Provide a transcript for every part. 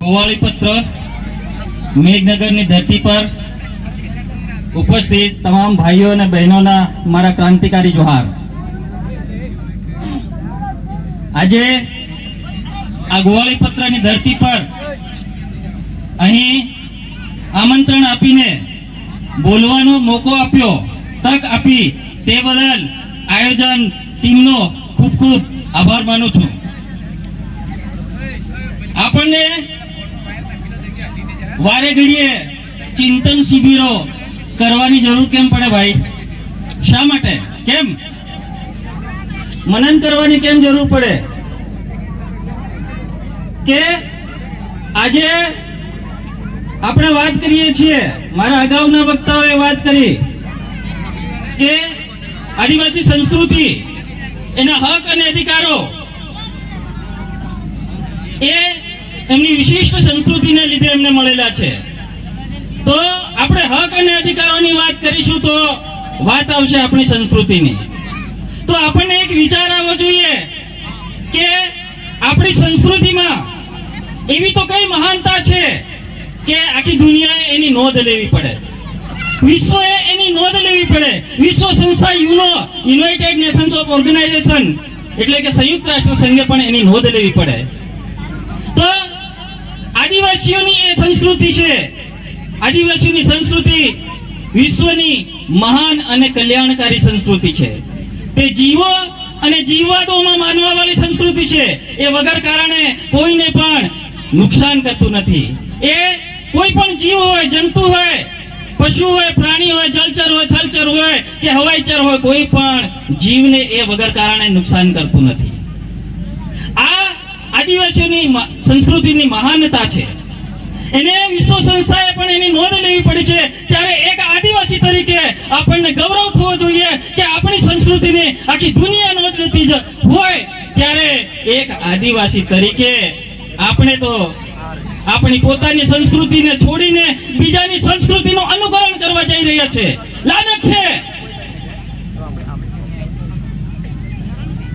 ગોવાળી પત્ર મેઘનગરની ધરતી પર ઉપસ્થિત તમામ ભાઈઓ અને બહેનોના મારા ક્રાંતિકારી જોહાર। આજે આ ગોવાળી પત્રની ધરતી પર અહીં આમંત્રણ આપીને બોલવાનો મોકો આપ્યો, તક આપી, તે બદલ આયોજન ટીમનો ખૂબ ખૂબ આભાર માનું છું। આપણને વારે ઘડીએ ચિંતન શિબિરો કરવાની જરૂર કેમ પડે ભાઈ? શા માટે? કેમ મનન કરવાની કેમ જરૂર પડે? કે આજે આપણે વાત કરીએ છીએ, મારા અગાઉના વક્તાઓએ વાત કરી કે આદિવાસી સંસ્કૃતિ, એના હક અને અધિકારો એ એમની વિશિષ્ટ સંસ્કૃતિને લીધે એમને મળેલા છે। તો આપણે હક અને અધિકારોની વાત કરીશું તો વાત આવશે આપણી સંસ્કૃતિની। તો આપણને એક વિચાર આવવો જોઈએ કે આપણી સંસ્કૃતિમાં એવી તો કઈ મહાનતા છે કે આખી દુનિયાએ એની નોંધ લેવી પડે, વિશ્વએ એની નોંધ લેવી પડે। વિશ્વ સંસ્થા યુનાઇટેડ નેશન્સ ઓફ ઓર્ગેનાઇઝેશન એટલે કે સંયુક્ત રાષ્ટ્ર સંઘે પણ એની નોંધ લેવી પડે। તો આદિવાસીઓની એ સંસ્કૃતિ છે, આદિવાસીઓની સંસ્કૃતિ વિશ્વની મહાન અને કલ્યાણકારી સંસ્કૃતિ છે। તે જીવો અને જીવવાદોમાં માનવા વાળી સંસ્કૃતિ છે। એ વગર કારણે કોઈને પણ નુકસાન કરતું નથી। એ કોઈ પણ જીવ હોય, જંતુ હોય, પશુ હોય, પ્રાણી હોય, જલચર હોય, થલચર હોય કે હવાઈચર હોય, કોઈ પણ જીવને એ વગર કારણે નુકસાન કરતું નથી। આ આદિવાસીઓની સંસ્કૃતિની મહાનતા છે, એને વિશ્વ સંસ્થાએ પણ એની નોંધ લેવી પડી છે। ત્યારે એક આદિવાસી તરીકે આપણને ગૌરવ થવો જોઈએ કે આપણી સંસ્કૃતિને આખી દુનિયા નોંધ લેતી હોય, ત્યારે એક આદિવાસી તરીકે આપણે તો આપણી પોતાની સંસ્કૃતિને છોડીને બીજાની સંસ્કૃતિનું અનુકરણ કરવા જઈ રહ્યા છે। લાનત છે।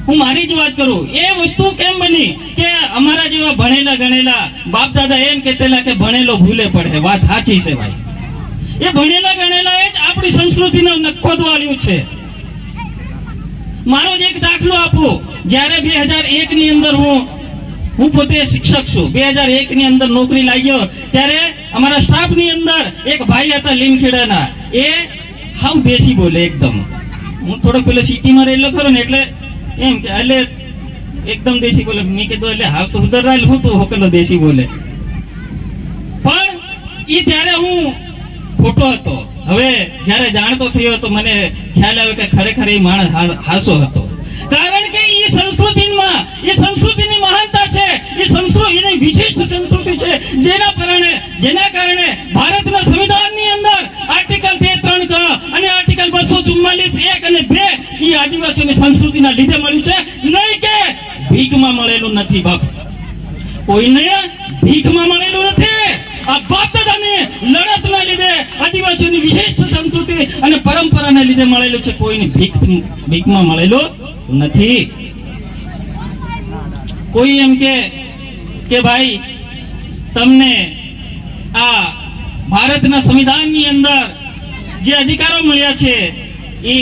હું મારી જ વાત કરું, એ વસ્તુ કેમ બની કે અમારા જેવા ભણેલા ગણેલા બાપ દાદા એમ કહેતેલા કે ભણેલો ભૂલે પડે। વાત સાચી છે ભાઈ, એ ભણેલા ગણેલા એ જ આપણી સંસ્કૃતિને નખોદવાળ્યું છે। મારો જ એક દાખલો આપું, જ્યારે 2001 ની અંદર હું પોતે શિક્ષક છું, 2001 ની અંદર નોકરી લાગ્યો ત્યારે અમારા સ્ટાફ ની અંદર એક ભાઈ હતા લીમખેડાના, એ હાવ દેશી બોલે એકદમ। હું થોડો પેલો સિટીમાં રહેલો ખરો ને એટલે એમ કે એટલે એકદમ દેશી બોલે। મેં કીધું એટલે હાવ તો ઉધર રાલ હું તો હોકેલો દેશી બોલે, પણ એ ત્યારે હું ખોટો હતો। હવે જ્યારે જાણતો થયો તો મને ખ્યાલ આવ્યો કે ખરેખર એ માણસ હાસો હતો, કારણ કે એ સંસ્કૃતિમાં એ સંસ્કૃતિની મહાનતા છે, એ સંસ્કૃતિની વિશિષ્ટ સંસ્કૃતિ છે, જેના કારણે ભારતના સંવિધાનની અંદર આર્ટિકલ 33 ક અને આર્ટિકલ 244 1 અને 2 એ આદિવાસીની સંસ્કૃતિના લીધે મળ્યું છે, નહીં કે ભીખમાં મળેલું નથી બાપ। કોઈને ભીખમાં મળેલું નથી, આ બાપ દાદાની લડતના લીધે આદિવાસીઓની વિશિષ્ટ સંસ્કૃતિ અને પરંપરાને લીધે મળેલું છે, કોઈની ભીખમાં મળેલું નથી। કોઈ એમ કે ભાઈ તમને આ ભારતના સંવિધાનની અંદર જે અધિકારો મળ્યા છે એ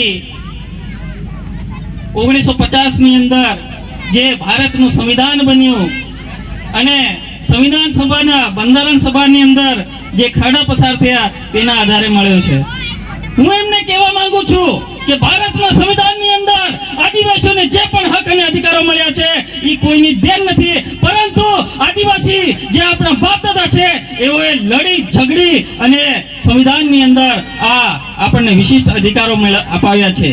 1950 ની અંદર જે ભારતનું સંવિધાન બન્યું અને સંવિધાન સભાના બંધારણ સભાની અંદર જે ખરડા પસાર થયા તેના આધારે મળ્યો છે। હું એમને કહેવા માંગુ છું કે ભારતના સંવિધાનની અંદર આદિવાસીઓને જે પણ હક અને અધિકારો મળ્યા છે એ કોઈની દેન નથી, પરંતુ આદિવાસી જે આપણા બાપ દાદા છે એઓએ લડી ઝઘડી અને સંવિધાનની અંદર આ આપણને વિશિષ્ટ અધિકારો અપાવ્યા છે।